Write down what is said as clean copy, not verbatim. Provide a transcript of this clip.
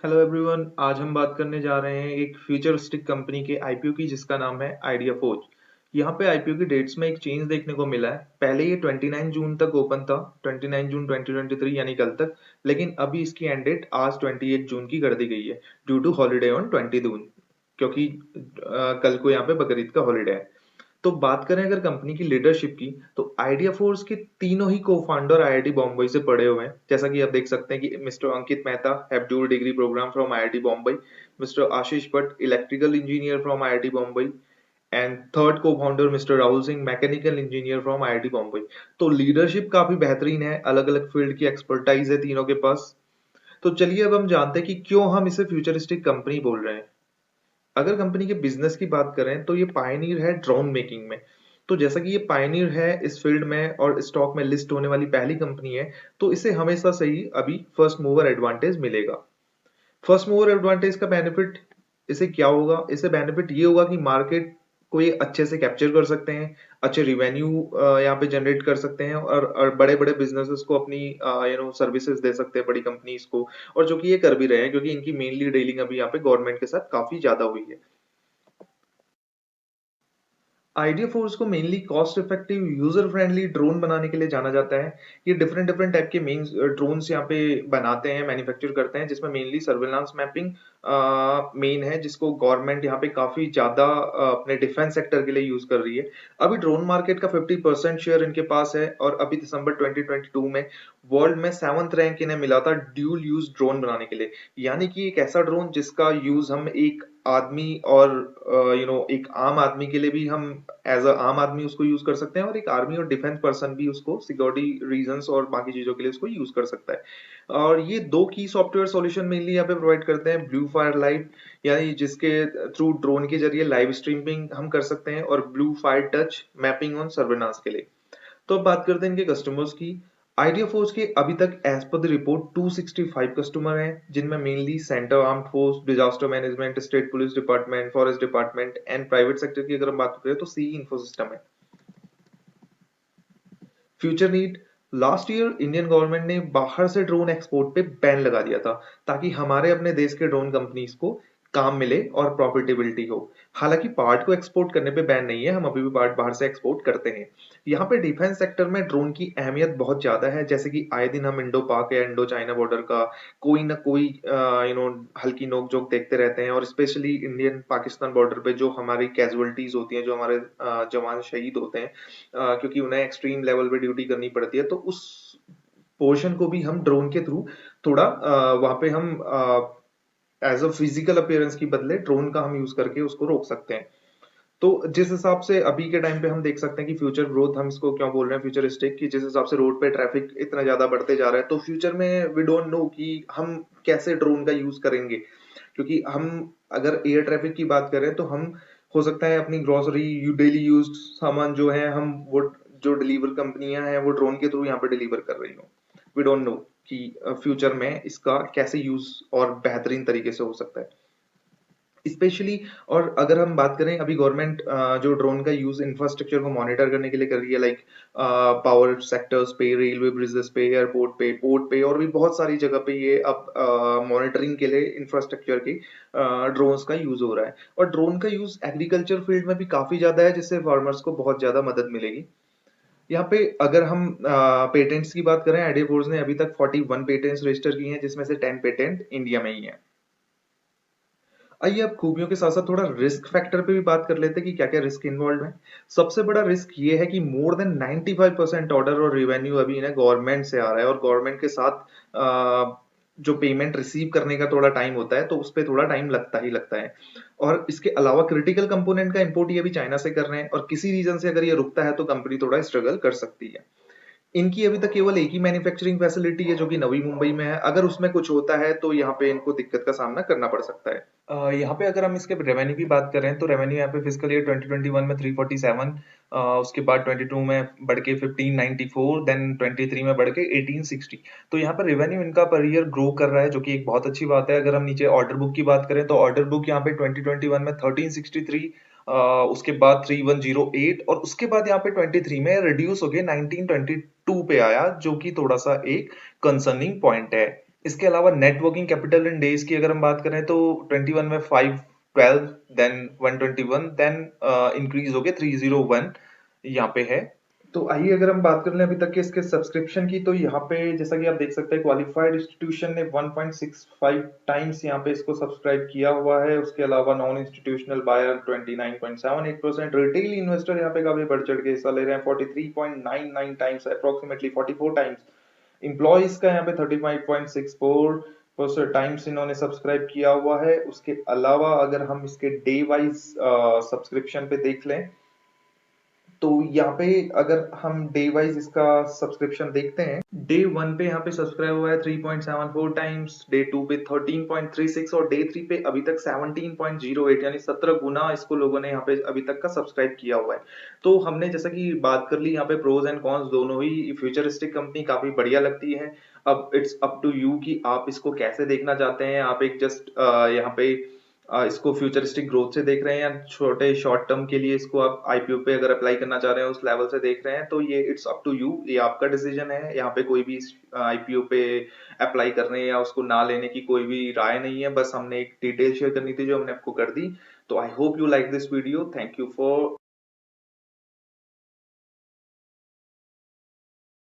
Hello everyone. आज हम बात करने जा रहे हैं एक फ्यूचरिस्टिक कंपनी के आईपीओ की जिसका नाम है आइडिया फोर्ज। यहाँ पे आईपीओ की डेट्स में एक चेंज देखने को मिला है। पहले ये 29 जून तक ओपन था, 29 जून 2023 यानी कल तक। लेकिन अभी इसकी एंड डेट आज 28 जून की कर दी गई है ड्यू टू हॉलीडे ऑन 20 जून, क्योंकि कल को यहाँ पे बकरीद का हॉलीडे है। तो बात करें अगर कंपनी की लीडरशिप की, तो आइडिया फोर्स के तीनों ही को फाउंडर आईआईटी बॉम्बे से पढ़े हुए हैं। जैसा कि आप देख सकते हैं कि mister Ankit Mehta have dual degree program from IIT Bombay, mister Ashish Bhatt electrical engineer from IIT Bombay, and third co founder mister Rahul Singh mechanical engineer from IIT Bombay. तो लीडरशिप काफी बेहतरीन है, अलग अलग फील्ड की एक्सपर्टाइज है तीनों के पास। तो चलिए अब हम जानते हैं कि क्यों हम इसे फ्यूचरिस्टिक कंपनी बोल रहे हैं। अगर कंपनी के बिजनेस की बात करें तो ये पायनियर है ड्रोन मेकिंग में। तो जैसा कि ये पायनियर है इस फील्ड में और स्टॉक में लिस्ट होने वाली पहली कंपनी है, तो इसे हमेशा से ही अभी फर्स्ट मूवर एडवांटेज मिलेगा। फर्स्ट मूवर एडवांटेज का बेनिफिट इसे क्या होगा? इसे बेनिफिट ये होगा कि मार्केट को ये अच्छे से कैप्चर कर सकते हैं, अच्छे रिवेन्यू यहाँ पे जनरेट कर सकते हैं, और बड़े बड़े बिजनेसेस को अपनी सर्विसेज दे सकते हैं बड़ी कंपनीज को। और जो कि ये कर भी रहे हैं, क्योंकि इनकी मेनली डीलिंग अभी यहाँ पे गवर्नमेंट के साथ काफी ज्यादा हुई है। आइडिया फोर्स को mainly cost effective user friendly drone बनाने के लिए जाना जाता है। ये डिफरेंट डिफरेंट टाइप के मेन ड्रोन्स यहाँ पे बनाते हैं, मैन्युफैक्चर करते हैं, जिसमें मेनली सर्वेलांस मैपिंग मेन है, जिसको गवर्नमेंट यहाँ पे काफी ज्यादा अपने डिफेंस सेक्टर के लिए यूज कर रही है। अभी ड्रोन मार्केट का 50% शेयर इनके पास है, और अभी दिसंबर 2022 में वर्ल्ड में 7th रैंक इन्हें मिला था ड्यूल यूज ड्रोन बनाने के लिए। यानी कि एक ऐसा ड्रोन जिसका यूज हम एक आदमी और एक आम आदमी के लिए भी हम एज अ आम आदमी उसको यूज कर सकते हैं, और एक आर्मी और डिफेंस पर्सन भी उसको सिक्योरिटी रीजंस और बाकी चीजों के लिए उसको यूज कर सकता है। और ये दो की सॉफ्टवेयर सॉल्यूशन मेनली यहाँ पे प्रोवाइड करते हैं। ब्लू फायर लाइव, यानी जिसके थ्रू ड्रोन के जरिए लाइव स्ट्रीमिंग हम कर सकते हैं, और blue fire touch mapping on surveillance के लिए। तो अब बात करते हैं इनके कस्टमर्स की। आइडिया फोर्स के अभी तक as per the report 265 customer हैं, जिनमें mainly centre armed force, disaster management, state police department, forest department and private sector की अगर हम बात करें तो सी इंफोसिस्टम है। Future need. Last year Indian government ने बाहर से ड्रोन एक्सपोर्ट पे बैन लगा दिया था, ताकि हमारे अपने देश के ड्रोन कंपनीज को काम मिले और प्रॉफिटेबिलिटी हो। हालांकि पार्ट को एक्सपोर्ट करने पे बैन नहीं है, हम अभी भी पार्ट बाहर से एक्सपोर्ट करते हैं। यहाँ पे डिफेंस सेक्टर में ड्रोन की अहमियत बहुत ज्यादा है, जैसे कि आए दिन हम इंडो पाक या इंडो चाइना बॉर्डर का कोई ना कोई हल्की नोकझोंक देखते रहते हैं, और स्पेशली इंडियन पाकिस्तान बॉर्डर पे जो हमारी कैजुअलिटीज होती हैं, जो हमारे जवान शहीद होते हैं, क्योंकि उन्हें एक्सट्रीम लेवल पे ड्यूटी करनी पड़ती है, तो उस पोर्शन को भी हम ड्रोन के थ्रू थोड़ा वहां पे हम एज अ फिजिकल अपीयरेंस की बदले ड्रोन का हम यूज करके उसको रोक सकते हैं। तो जिस हिसाब से अभी के टाइम पे हम देख सकते हैं कि फ्यूचर ग्रोथ, हम इसको क्यों बोल रहे हैं फ्यूचरिस्टिक, कि जिस हिसाब से रोड पे ट्रैफिक इतना ज्यादा बढ़ते जा रहा है, तो फ्यूचर में वी डोंट नो कि हम कैसे ड्रोन का यूज करेंगे। क्योंकि हम अगर एयर ट्रैफिक की बात करें, तो हम हो सकता है अपनी ग्रोसरी डेली यूज सामान जो है हम वो जो डिलीवर कंपनियां हैं वो ड्रोन के थ्रू यहाँ पे डिलीवर कर रही हो। वी डोंट नो कि फ्यूचर में इसका कैसे यूज और बेहतरीन तरीके से हो सकता है स्पेशली। और अगर हम बात करें, अभी गवर्नमेंट जो ड्रोन का यूज इंफ्रास्ट्रक्चर को मॉनिटर करने के लिए कर रही है, लाइक पावर सेक्टर्स पे, रेलवे ब्रिजेस पे, एयरपोर्ट पे, पोर्ट पे, और भी बहुत सारी जगह पे ये अब मॉनिटरिंग के लिए इंफ्रास्ट्रक्चर की ड्रोन्स का यूज हो रहा है। और ड्रोन का यूज एग्रीकल्चर फील्ड में भी काफी ज्यादा है, जिससे फार्मर्स को बहुत ज्यादा मदद मिलेगी। यहाँ पे अगर हम पेटेंट्स की बात करें, आइडिया फोर्स ने अभी तक 41 पेटेंट्स रजिस्टर किए हैं, जिसमें से 10 पेटेंट इंडिया में ही है। आइए अब खूबियों के साथ साथ थोड़ा रिस्क फैक्टर पे भी बात कर लेते हैं कि क्या क्या रिस्क इन्वॉल्व है। सबसे बड़ा रिस्क ये है कि मोर देन 95% ऑर्डर और रेवेन्यू अभी ना गवर्नमेंट से आ रहा है, और गवर्नमेंट के साथ जो पेमेंट रिसीव करने का थोड़ा टाइम होता है, तो उस पर थोड़ा टाइम लगता ही लगता है। और इसके अलावा क्रिटिकल कंपोनेंट का इंपोर्ट ये भी चाइना से कर रहे हैं, और किसी रीजन से अगर ये रुकता है तो कंपनी थोड़ा स्ट्रगल कर सकती है। इनकी अभी तक केवल एक ही मैन्युफैक्चरिंग फैसिलिटी है, जो कि नवी मुंबई में है। अगर उसमें कुछ होता है तो यहाँ पे इनको दिक्कत का सामना करना पड़ सकता है। यहाँ पे अगर हम इसके रेवेन्यू की बात करें, तो रेवेन्यू यहाँ पे फिजिकल ईयर 2021 में 347, उसके बाद 22 में बढ़ के 1594, देन 23 में बढ़ के 1860। तो यहाँ पर रेवेन्यू इनका पर ईयर ग्रो कर रहा है, जो कि एक बहुत अच्छी बात है। अगर हम नीचे ऑर्डर बुक की बात करें, तो ऑर्डर बुक यहाँ पे 2021 में 1363, उसके बाद 3108, और उसके बाद यहाँ पे 23 में रिड्यूस हो गया 1922 पे आया, जो कि थोड़ा सा एक कंसर्निंग पॉइंट है। इसके अलावा net working capital in days की अगर हम बात करें तो 21 में 512, देन 121, देन इंक्रीज हो गया 301 यहाँ पे है। तो आइए अगर हम बात कर लें अभी तक के इसके सब्सक्रिप्शन की, तो यहाँ पे जैसा कि आप देख सकते हैं क्वालिफाइड इंस्टीट्यूशन ने 1.65 टाइम्स यहाँ पे इसको सब्सक्राइब किया हुआ है। उसके अलावा non institutional buyer 29.78%, retail investor यहाँ पे काफी बढ़ चढ़ के हिस्सा ले रहे हैं 43.99 टाइम्स, अप्रोक्सीमेटली 44 टाइम्स। इम्प्लॉइज का यहाँ पे 35.64 टाइम्स इन्होंने सब्सक्राइब किया हुआ है। उसके अलावा अगर हम इसके डे वाइज सब्सक्रिप्शन पे देख लें, तो यहाँ पे अगर हम डे वाइज इसका सब्सक्रिप्शन देखते हैं, डे 1 पे यहाँ पे सब्सक्राइब हुआ है 3.74 टाइम्स, डे 2 पे 13.36 और डे 3 पे अभी तक 17.08, यानी 17 गुना इसको लोगों ने यहाँ पे अभी तक का सब्सक्राइब किया हुआ है। तो हमने जैसा कि बात कर ली यहाँ पे प्रोज एंड कॉन्स दोनों ही। फ्यूचरिस्टिक कंपनी काफी बढ़िया लगती है। अब इट्स अप टू यू कि आप इसको कैसे देखना चाहते हैं। आप एक जस्ट यहाँ पे इसको फ्यूचरिस्टिक ग्रोथ से देख रहे हैं, या छोटे शॉर्ट टर्म के लिए इसको आप आईपीओ पे अगर अप्लाई करना चाह रहे हैं उस लेवल से देख रहे हैं, तो ये इट्स अप टू यू, ये आपका डिसीजन है। यहाँ पे कोई भी आईपीओ पे अप्लाई करने या उसको ना लेने की कोई भी राय नहीं है। बस हमने एक डिटेल शेयर करनी थी जो हमने आपको कर दी। तो I hope you like this video. Thank you for